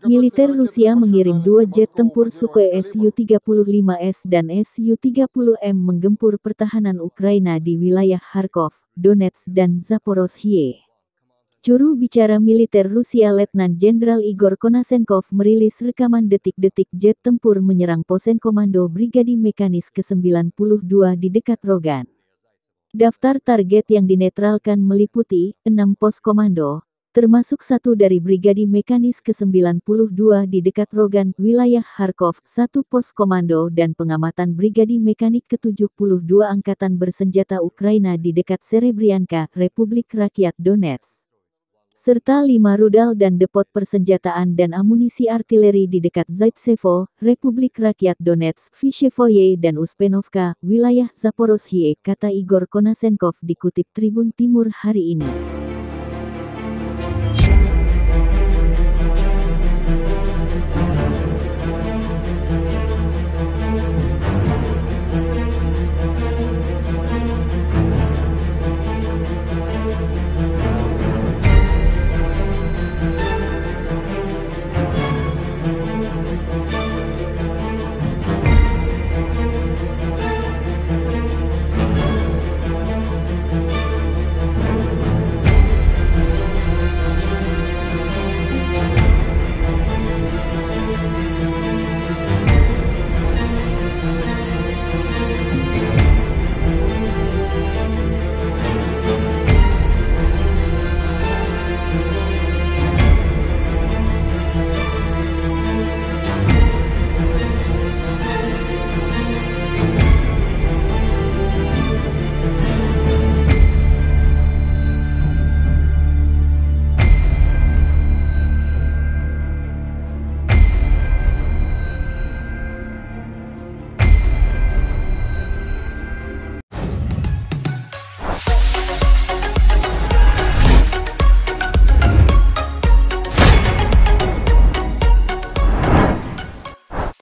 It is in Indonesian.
Militer Rusia mengirim 2 jet tempur Sukhoi Su-35S dan Su-30M menggempur pertahanan Ukraina di wilayah Kharkov, Donetsk dan Zaporozhye. Juru bicara militer Rusia Letnan Jenderal Igor Konashenkov merilis rekaman detik-detik jet tempur menyerang posen komando Brigadi Mekanis ke-92 di dekat Rogan. Daftar target yang dinetralkan meliputi 6 pos komando, termasuk satu dari Brigadi Mekanis ke-92 di dekat Rogan, wilayah Kharkov, satu pos komando dan pengamatan Brigadi Mekanik ke-72 Angkatan Bersenjata Ukraina di dekat Serebrianka, Republik Rakyat Donetsk, serta 5 rudal dan depot persenjataan dan amunisi artileri di dekat Zaitsevo, Republik Rakyat Donetsk, Vishevoye dan Uspenovka, wilayah Zaporozhye, kata Igor Konashenkov dikutip Tribun Timur hari ini.